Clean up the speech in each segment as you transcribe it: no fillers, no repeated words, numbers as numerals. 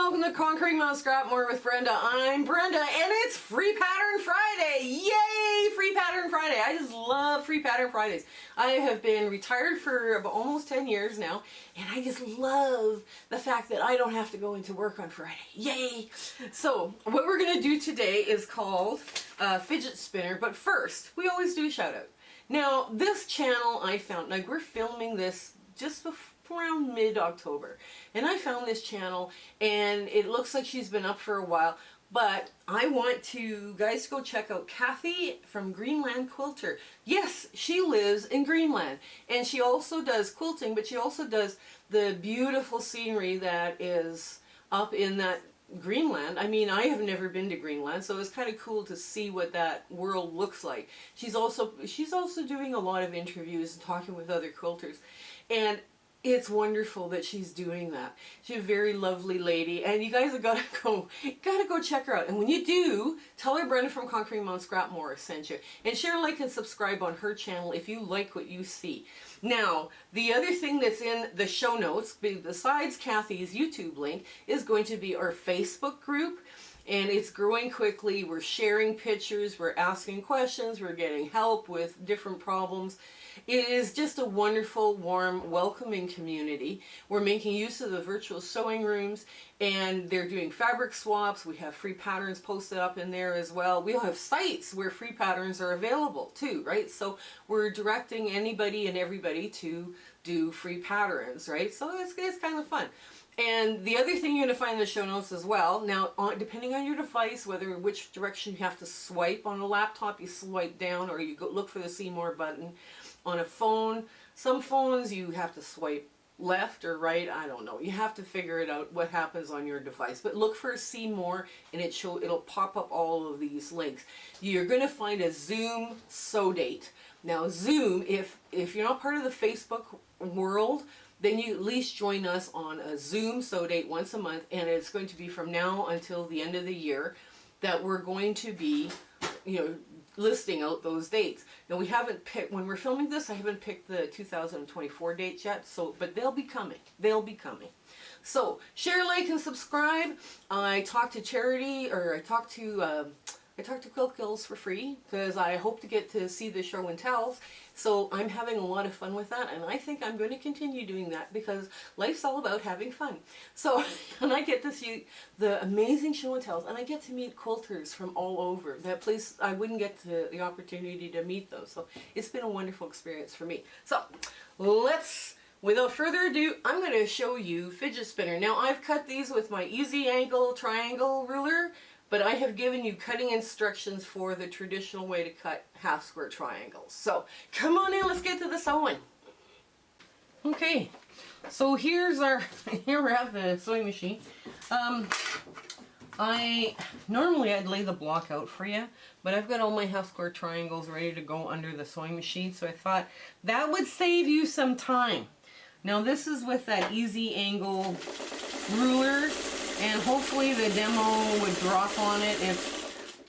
welcome to Conquering Mount Scrapmore with Brenda. I'm Brenda and it's Free Pattern Friday! Yay! Free Pattern Friday! I just love Free Pattern Fridays. I have been retired for about almost 10 years now and I just love the fact that I don't have to go into work on Friday. Yay! So what we're going to do today is called Fidget Spinner, but first we always do a shout out. Now this channel I found, like we're filming this just around mid-October, and I found this channel and it looks like she's been up for a while, but I want you guys to go check out Kathy from Greenland Quilter. Yes, she lives in Greenland and she also does quilting, but she also does the beautiful scenery that is up in that Greenland. I mean, I have never been to Greenland, so it's kind of cool to see what that world looks like. She's also doing a lot of interviews and talking with other quilters, and it's wonderful that she's doing that. She's a very lovely lady, and you guys have gotta go check her out. And when you do, tell her Brenda from Conquering Mount Scrapmore sent you, and share, like, and subscribe on her channel if you like what you see. Now, the other thing that's in the show notes, besides Kathy's YouTube link, is going to be our Facebook group. And it's growing quickly. We're sharing pictures, we're asking questions, we're getting help with different problems. It is just a wonderful, warm, welcoming community. We're making use of the virtual sewing rooms, and they're doing fabric swaps. We have free patterns posted up in there as well. We'll have sites where free patterns are available too, right? So we're directing anybody and everybody to do free patterns, right? So it's kind of fun. And the other thing you're going to find in the show notes as well, now depending on your device, which direction you have to swipe on a laptop, you swipe down or you go look for the see more button. On a phone, some phones you have to swipe left or right, I don't know. You have to figure it out what happens on your device. But look for see more and it'll pop up all of these links. You're going to find a Zoom sew date. Now Zoom, if you're not part of the Facebook world, then you at least join us on a Zoom sew date once a month, and it's going to be from now until the end of the year that we're going to be, listing out those dates. Now we haven't picked, when we're filming this, I haven't picked the 2024 dates yet, but they'll be coming. They'll be coming. So share, like, and subscribe. I talked to Charity, or I talked to Quilt Kills for free because I hope to get to see the show and tells. So I'm having a lot of fun with that, and I think I'm going to continue doing that because life's all about having fun. So, and I get to see the amazing show and tells, and I get to meet quilters from all over. That place, I wouldn't get the opportunity to meet those. So it's been a wonderful experience for me. So without further ado, I'm going to show you Fidget Spinner. Now I've cut these with my easy angle triangle ruler, but I have given you cutting instructions for the traditional way to cut half square triangles. So come on in, let's get to the sewing. Okay, so here we're at the sewing machine. Normally I'd lay the block out for you, but I've got all my half square triangles ready to go under the sewing machine, so I thought that would save you some time. Now this is with that easy angle ruler, and hopefully the demo would drop on it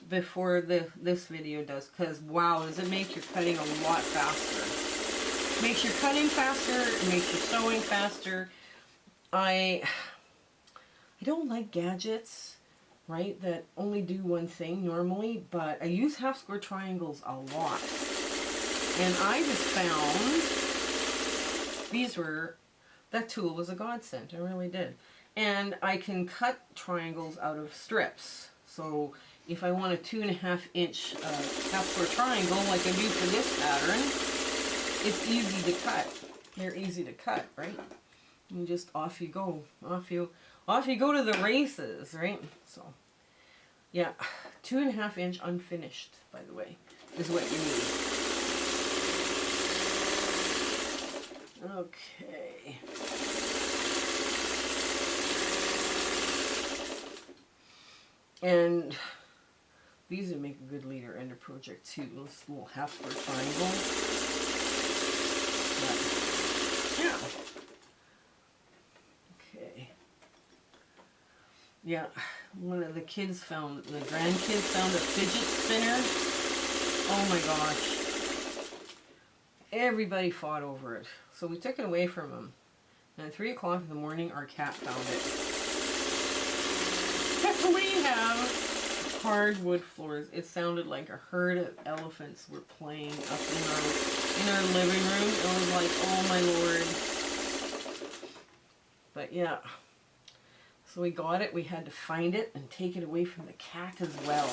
before this video does, because wow, does it make your cutting a lot faster. Makes your cutting faster, it makes your sewing faster. I don't like gadgets, right, that only do one thing normally, but I use half square triangles a lot. And I just found that tool was a godsend, I really did. And I can cut triangles out of strips. So if I want a 2.5 inch half square triangle like I do for this pattern, it's easy to cut. They're easy to cut, right? And just off you go. Off you go to the races, right? So yeah, 2.5 inch unfinished, by the way, is what you need. Okay. And these would make a good leader ender project too. This little half square triangle. But, yeah. Okay. Yeah, one of the grandkids found a fidget spinner. Oh my gosh. Everybody fought over it. So we took it away from him. And at 3 o'clock in the morning, our cat found it. we have hardwood floors. It sounded like a herd of elephants were playing up in our living room. It was like, oh my lord. But yeah. So we got it. We had to find it and take it away from the cat as well.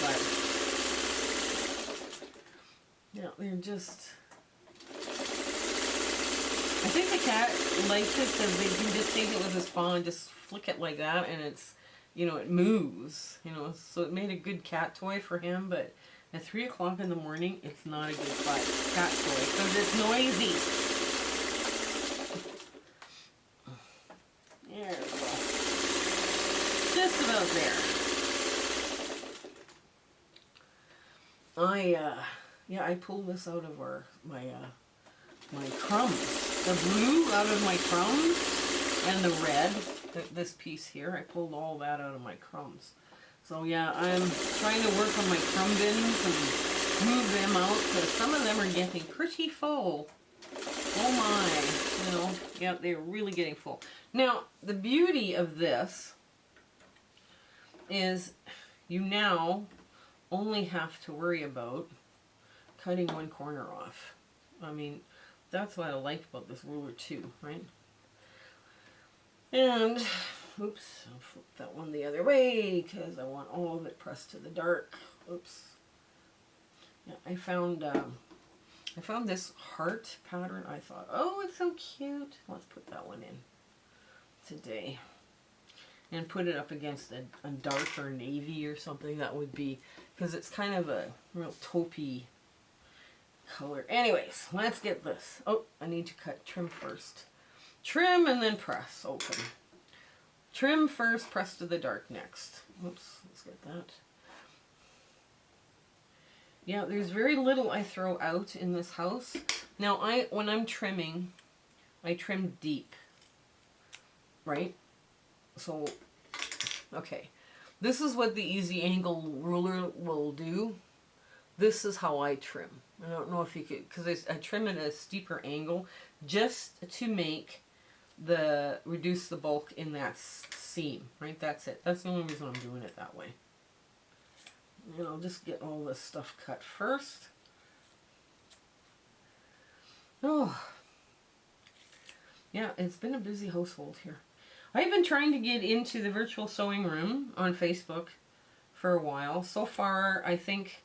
But yeah, they're just... I think the cat likes it because they can just take it with his paw and just flick it like that, and it's, you know, it moves, you know, so it made a good cat toy for him. But at 3 o'clock in the morning, it's not a good cat toy because it's noisy. There we go. Just about there. I pulled this out of my crumbs. The blue out of my crumbs and the red, this piece here, I pulled all that out of my crumbs. So yeah, I'm trying to work on my crumb bins and move them out because some of them are getting pretty full. Oh my, you know, yeah, they're really getting full. Now, the beauty of this is you now only have to worry about cutting one corner off. I mean, that's what I like about this ruler too, right? And, oops, I'll flip that one the other way because I want all of it pressed to the dark. Oops. Yeah, I found this heart pattern. I thought, oh, it's so cute. Let's put that one in today. And put it up against a darker navy or something. That would be, because it's kind of a real taupey color. Anyways, let's get this. Oh, I need to trim first. Trim and then press open. Trim first, press to the dark next. Oops, let's get that. Yeah, there's very little I throw out in this house. Now, when I'm trimming, I trim deep, right? So, okay. This is what the easy angle ruler will do. This is how I trim. I don't know if you could, because I trim at a steeper angle just to reduce the bulk in that seam, right? That's it. That's the only reason I'm doing it that way. And I'll just get all this stuff cut first. Oh, yeah, it's been a busy household here. I've been trying to get into the virtual sewing room on Facebook for a while. So far, I think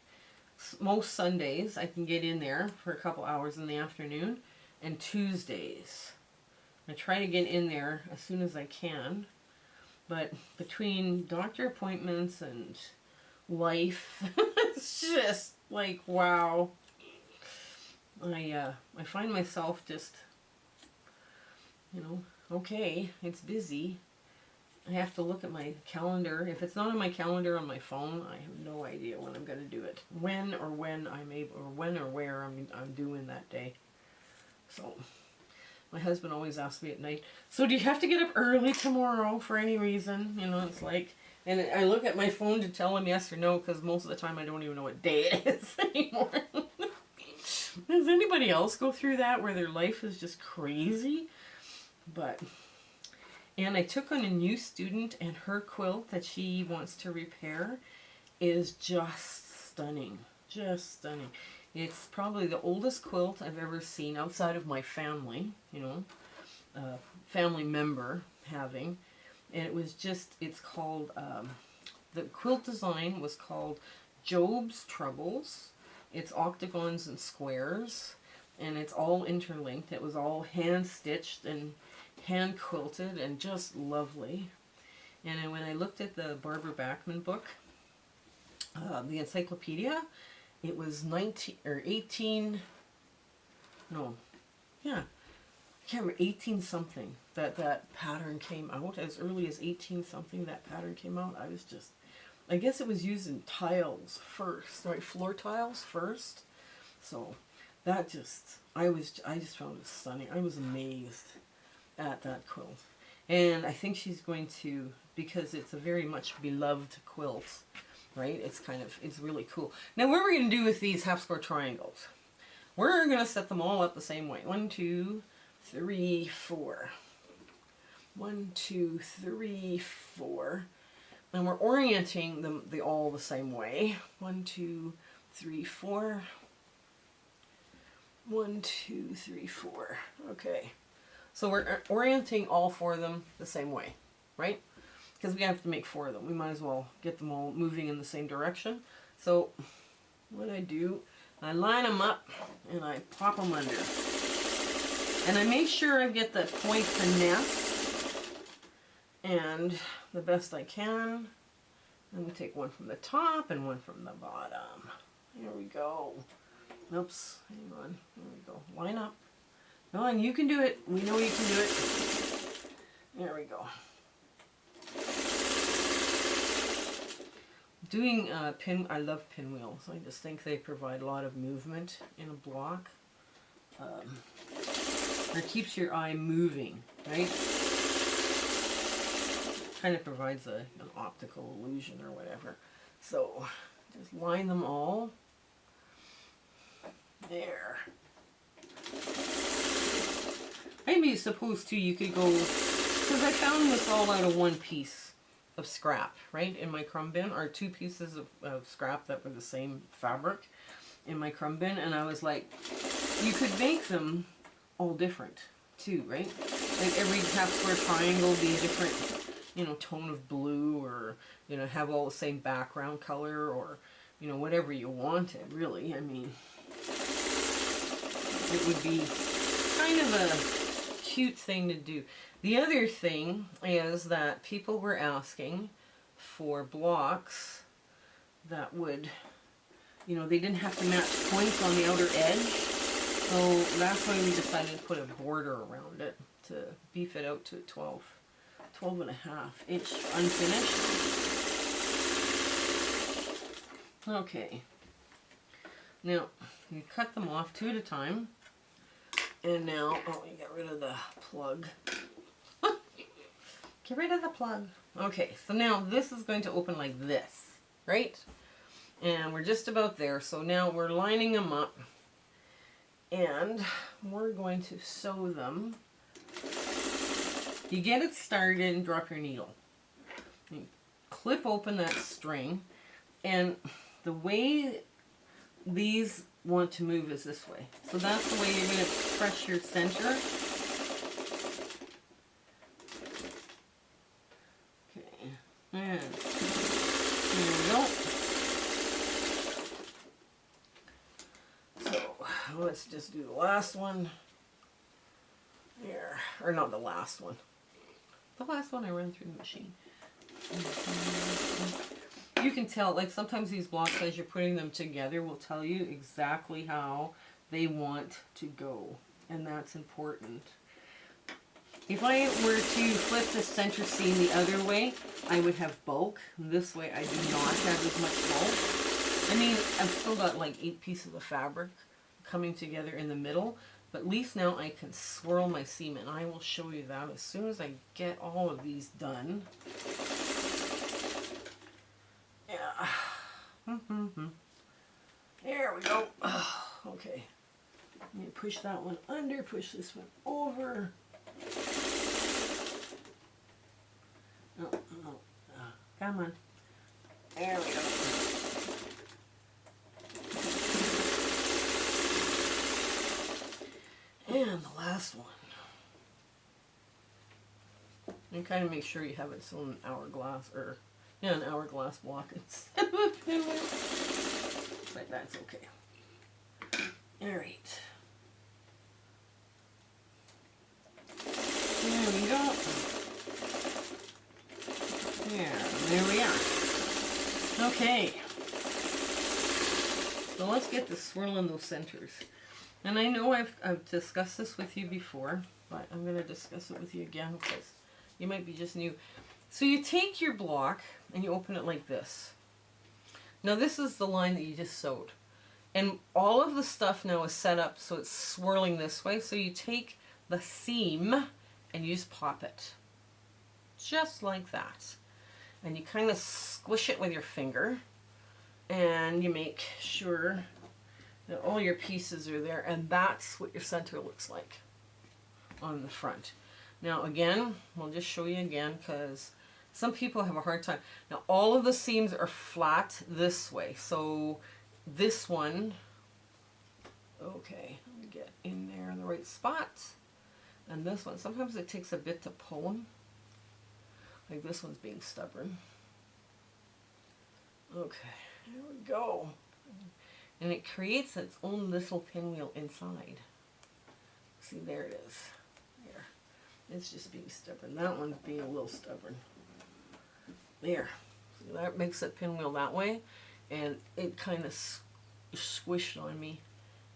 most Sundays I can get in there for a couple hours in the afternoon, and Tuesdays I try to get in there as soon as I can, but between doctor appointments and life, it's just like, wow. I find myself just, you know, okay, it's busy. I have to look at my calendar. If it's not on my calendar on my phone, I have no idea when I'm going to do it. When I'm able, or when or where I'm doing that day. So, my husband always asks me at night, so do you have to get up early tomorrow for any reason? You know, it's like, and I look at my phone to tell him yes or no, because most of the time I don't even know what day it is anymore. Does anybody else go through that, where their life is just crazy? But... And I took on a new student, and her quilt that she wants to repair is just stunning. Just stunning. It's probably the oldest quilt I've ever seen outside of my family, you know, family member having. And it was just, it's called, the quilt design was called Job's Troubles. It's octagons and squares, and it's all interlinked. It was all hand stitched and hand quilted and just lovely. And then when I looked at the Barbara Bachman book, the encyclopedia, it was 18 something that pattern came out. As early as 18 something that pattern came out. I was just, I guess it was used in tiles first, right? Floor tiles first. So that just, I just found it stunning. I was amazed at that quilt. And I think she's going to, because it's a very much beloved quilt, right? It's kind of, it's really cool. Now what we're going to do with these half square triangles, we're going to set them all up the same way. 1, 2, 3, 4. 1, 2, 3, 4. And we're orienting them all the same way. 1, 2, 3, 4. 1, 2, 3, 4. Okay. So we're orienting all 4 of them the same way, right? Because we have to make 4 of them. We might as well get them all moving in the same direction. So what I do, I line them up and I pop them under. And I make sure I get the point finesse and the best I can. I'm going to take one from the top and one from the bottom. Here we go. Oops, hang on. There we go. Line up. No, and you can do it. We know you can do it. There we go. Doing I love pinwheels. I just think they provide a lot of movement in a block. It keeps your eye moving, right? Kind of provides an optical illusion or whatever. So just line them all. There. Maybe suppose too you could go, because I found this all out of one piece of scrap, right, in my crumb bin, or 2 pieces of scrap that were the same fabric in my crumb bin, and I was like, you could make them all different too, right? Like every half square triangle be a different, you know, tone of blue, or, you know, have all the same background color, or, you know, whatever you wanted, really. I mean, it would be kind of a cute thing to do. The other thing is that people were asking for blocks that would, you know, they didn't have to match points on the outer edge. So that's why we decided to put a border around it to beef it out to 12 and a half inch unfinished. Okay. Now, you cut them off 2 at a time. And now, oh, you get rid of the plug. Get rid of the plug. Okay, so now this is going to open like this, right? And we're just about there. So now we're lining them up. And we're going to sew them. You get it started and drop your needle. You clip open that string. And the way these want to move is this way. So that's the way you're going to press your center. Okay, and here we go. So let's just do the last one. There, or not the last one. The last one I ran through the machine. You can tell, like sometimes these blocks as you're putting them together will tell you exactly how they want to go, and that's important. If I were to flip the center seam the other way, I would have bulk. This way I do not have as much bulk. I mean, I've still got like 8 pieces of fabric coming together in the middle, but at least now I can swirl my seam, and I will show you that as soon as I get all of these done. Yeah. There we go. Okay. Let me push that one under, push this one over. Come on. There we go. And the last one. And kind of make sure you have it so an hourglass, or an hourglass block instead of a pinwheel. But that's okay. Alright. There we go. There we are. Okay. So let's get to swirling those centers. And I know I've discussed this with you before, but I'm going to discuss it with you again because you might be just new. So you take your block and you open it like this. Now this is the line that you just sewed. And all of the stuff now is set up so it's swirling this way. So you take the seam and you just pop it. Just like that. And you kind of squish it with your finger. And you make sure that all your pieces are there. And that's what your center looks like on the front. Now again, we'll just show you again because some people have a hard time. Now all of the seams are flat this way. So this one, okay, let me get in there in the right spot. And this one, sometimes it takes a bit to pull them. Like this one's being stubborn. Okay, here we go. And it creates its own little pinwheel inside. See, there it is. There. It's just being stubborn. That one's being a little stubborn. There. See, that makes it pinwheel that way. And it kind of squished on me.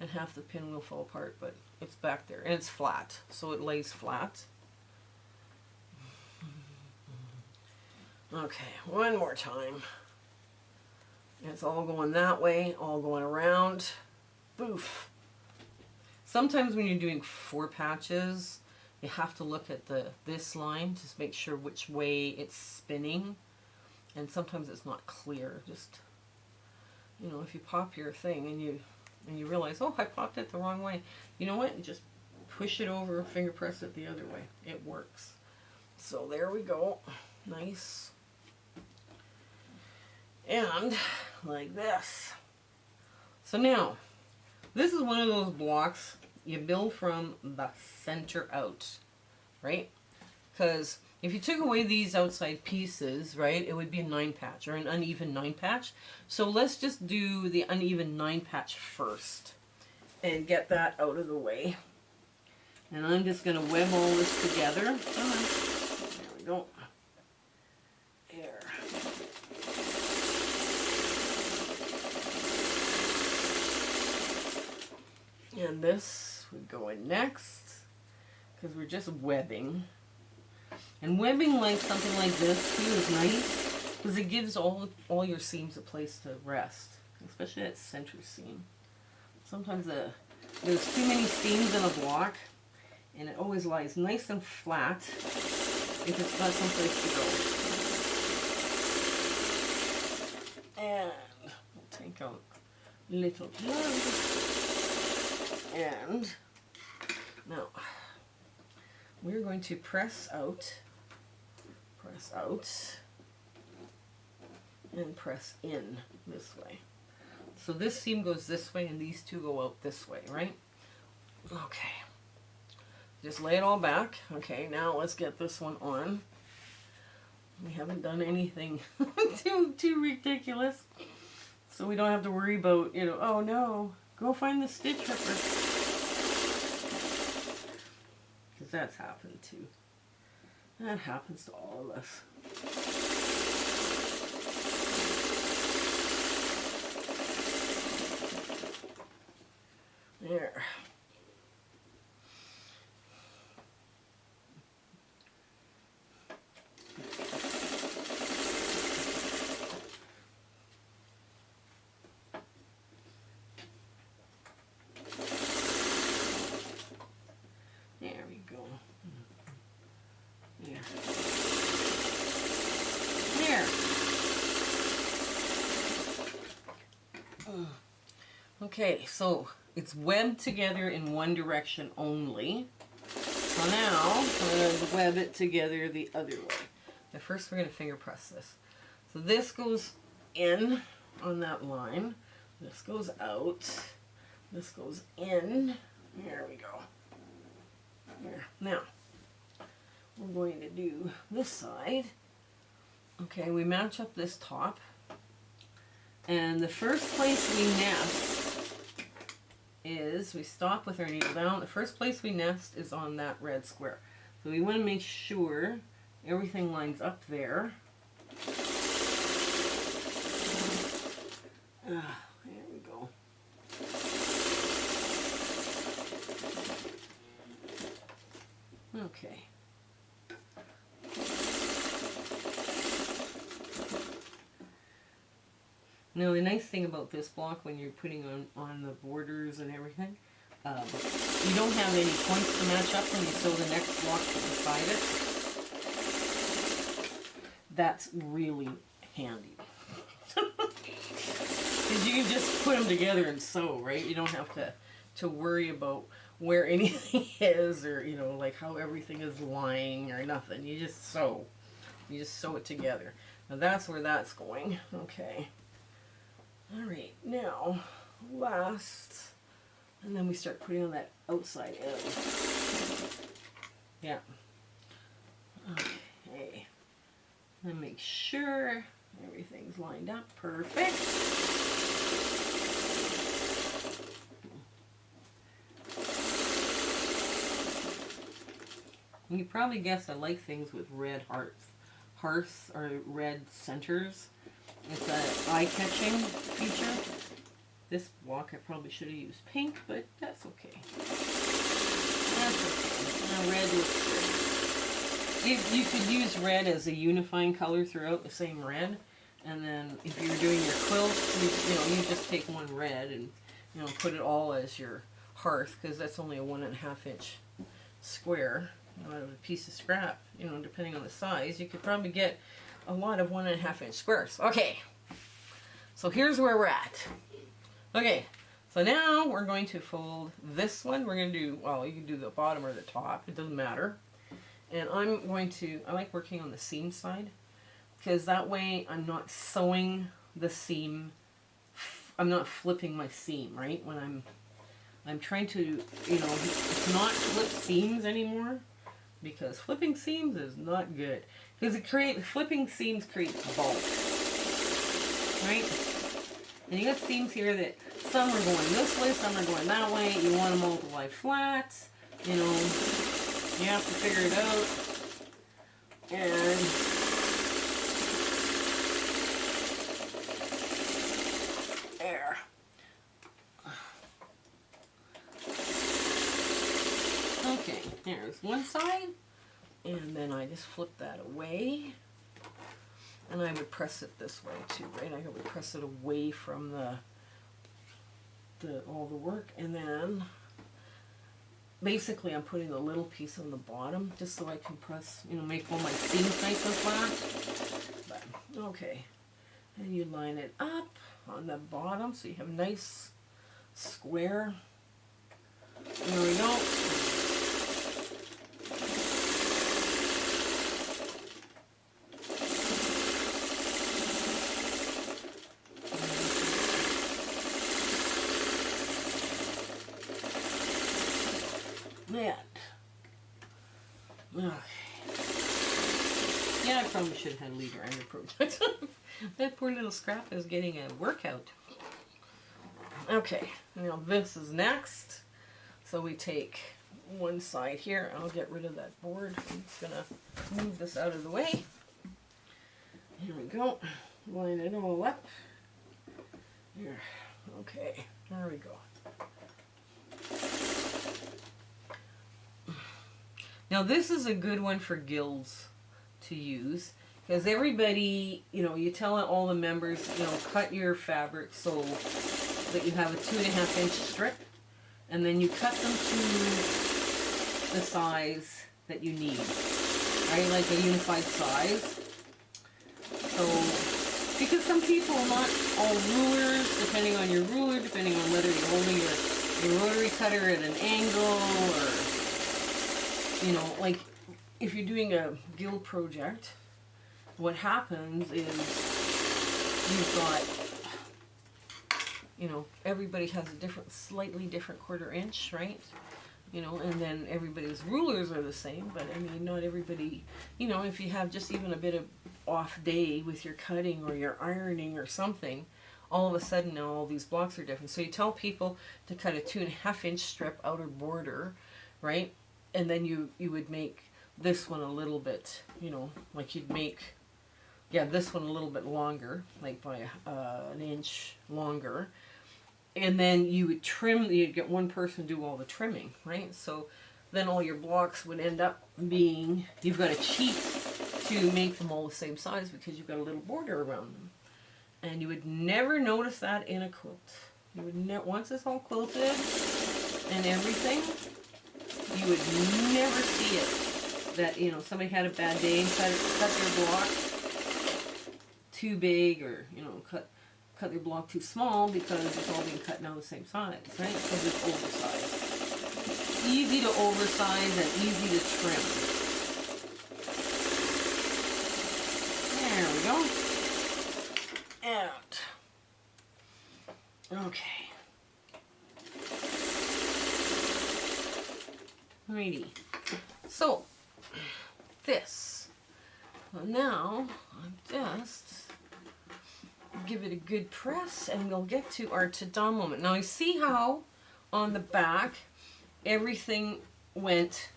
And half the pinwheel fell apart, but it's back there. And it's flat, so it lays flat. Okay, one more time. It's all going that way, all going around. Boof. Sometimes when you're doing 4 patches, you have to look at this line to make sure which way it's spinning. And sometimes it's not clear. Just, you know, if you pop your thing and you realize, oh, I popped it the wrong way. You know what? You just push it over, finger press it the other way. It works. So there we go. Nice. And like this. So now, this is one of those blocks you build from the center out, right? Because if you took away these outside pieces, right, it would be a 9 patch or an uneven 9 patch. So let's just do the uneven 9 patch first and get that out of the way. And I'm just going to web all this together. There we go. There. And this would go in next because we're just webbing. And webbing like something like this too is nice because it gives all your seams a place to rest, especially that center seam. Sometimes there's too many seams in a block and it always lies nice and flat if it's got someplace to go. And we'll take out little gloves. And now we're going to press out, and press in this way. So this seam goes this way and these two go out this way, right? Okay. Just lay it all back. Okay, now let's get this one on. We haven't done anything too ridiculous. So we don't have to worry about, you know, oh no, go find the stitch ripper. Because that's happened too. That happens to all of us. There. There we go. There. There. Okay, so it's webbed together in one direction only. So now we're going to web it together the other way. But first we're going to finger press this. So this goes in on that line. This goes out. This goes in. There we go. There. Now, we're going to do this side. Okay, we match up this top. And the first place we nest is, we stop with our needle down. The first place we nest is on that red square. So we want to make sure everything lines up there. There we go. Okay. Now the nice thing about this block when you're putting on the borders and everything, you don't have any points to match up when you sew the next block beside it. That's really handy. Because you can just put them together and sew, right? You don't have to worry about where anything is, or you know, like how everything is lying or nothing. You just sew. You just sew it together. Now that's where that's going. Okay. All right. Now, last, and then we start putting on that outside edge. Yeah. Okay. And make sure everything's lined up. Perfect. You probably guessed I like things with red hearths or red centers. It's an eye-catching feature. This block I probably should have used pink, but that's okay. That's okay. Now red looks good. You could use red as a unifying color throughout the same red, and then if you're doing your quilt, you just take one red and put it all as your hearth, because that's only a 1.5 inch square. Out of a piece of scrap, depending on the size, you could probably get a lot of 1.5 inch squares. Okay, so here's where we're at. Okay, so now we're going to fold this one. We're going to do, well, you can do the bottom or the top, it doesn't matter. And I like working on the seam side, because that way I'm not sewing the seam, I'm not flipping my seam, right? When I'm trying to, not flip seams anymore, because flipping seams is not good. Because flipping seams creates bulk, right? And you got seams here that some are going this way, some are going that way. You want them all to lie flat. You have to figure it out. And there. Okay, there's one side, and then I just flip that away, and I would press it this way too, right? I would press it away from all the work, and then basically I'm putting a little piece on the bottom just so I can press, make all my seams nice and flat. But okay, and you line it up on the bottom so you have a nice square. There we go. Okay. Yeah, I probably should have had a leader under project. That poor little scrap is getting a workout. Okay, now this is next. So we take one side here. I'll get rid of that board. I'm just going to move this out of the way. Here we go. Line it all up. Here. Okay, there we go. Now this is a good one for guilds to use, because everybody, you tell all the members, cut your fabric so that you have a 2.5 inch strip, and then you cut them to the size that you need, right? Like a unified size. So, because some people are not all rulers, depending on your ruler, depending on whether you're holding your rotary cutter at an angle, or like if you're doing a guild project, what happens is you've got, everybody has a slightly different 1/4 inch, right? And then everybody's rulers are the same, but I mean, not everybody, if you have just even a bit of off day with your cutting or your ironing or something, all of a sudden now all these blocks are different. So you tell people to cut a 2.5 inch strip outer border, right? And then you would make this one a little bit, like you'd make, this one a little bit longer, like by 1 inch longer. And then you would trim, you'd get one person to do all the trimming, right? So then all your blocks would end up being, you've got to cheat to make them all the same size because you've got a little border around them. And you would never notice that in a quilt. You would once it's all quilted and everything, you would never see it. That, somebody had a bad day and cut their block too big, or, cut their block too small because it's all being cut now the same size, right? Because it's oversized. easy to oversize and easy to trim. There we go. Out. Okay. Alrighty. So, this. Well, now, I'm just give it a good press and we'll get to our ta-da moment. Now, you see how on the back everything went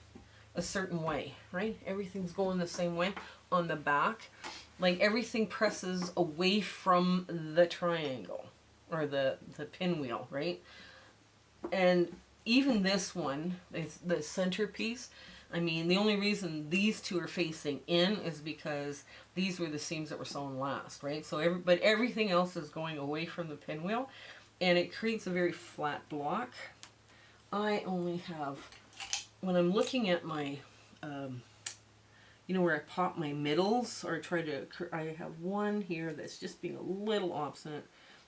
a certain way, right? Everything's going the same way on the back. Like everything presses away from the triangle or the pinwheel, right? And even this one, the centerpiece, I mean, the only reason these two are facing in is because these were the seams that were sewn last, right? So but everything else is going away from the pinwheel, and it creates a very flat block. I only have, when I'm looking at my, you know, where I pop my middles or try to, I have one here that's just being a little obstinate.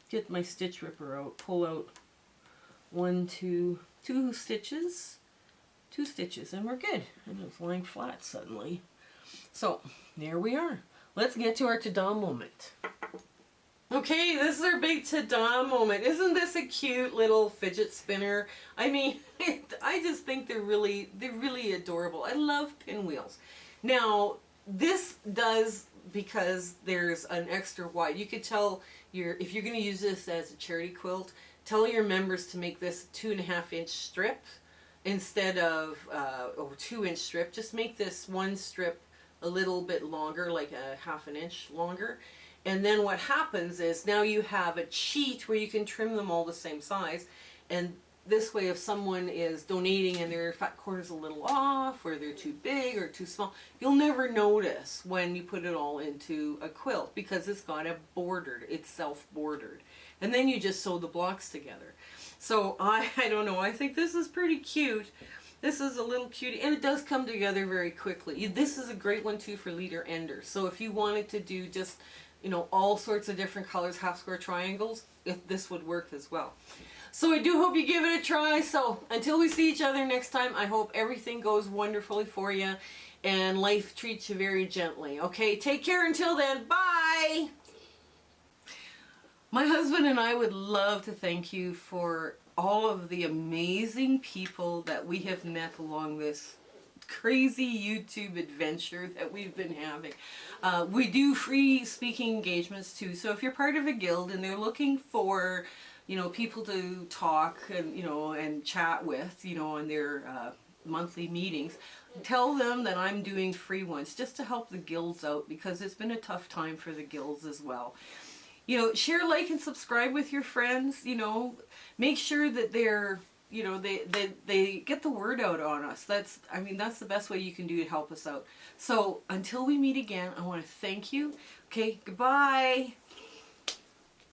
Get my stitch ripper out, pull out two stitches, and we're good. And it's lying flat suddenly. So there we are. Let's get to our ta-da moment. Okay, this is our big ta-da moment. Isn't this a cute little fidget spinner? I mean, I just think they're really adorable. I love pinwheels. Now, this does, because there's an extra wide. You could tell if you're going to use this as a charity quilt, tell your members to make this a 2.5-inch strip instead of a 2-inch strip. Just make this one strip a little bit longer, like a 1/2 inch longer. And then what happens is now you have a sheet where you can trim them all the same size. And this way, if someone is donating and their fat corner's a little off, or they're too big or too small, you'll never notice when you put it all into a quilt because it's got a bordered, it's self-bordered. And then you just sew the blocks together. So I don't know, I think this is pretty cute. This is a little cutie, and it does come together very quickly. This is a great one too for leader enders. So if you wanted to do just, you know, all sorts of different colors, half square triangles, this would work as well. So I do hope you give it a try. So until we see each other next time, I hope everything goes wonderfully for you and life treats you very gently. Okay, take care until then. Bye! My husband and I would love to thank you for all of the amazing people that we have met along this crazy YouTube adventure that we've been having. We do free speaking engagements too, so if you're part of a guild and they're looking for, you know, people to talk and, you know, and chat with, you know, in their monthly meetings, tell them that I'm doing free ones just to help the guilds out, because it's been a tough time for the guilds as well. You know, share, like, and subscribe with your friends. You know, make sure that they're, you know, they get the word out on us. That's the best way you can do to help us out. So until we meet again, I want to thank you. Okay, goodbye.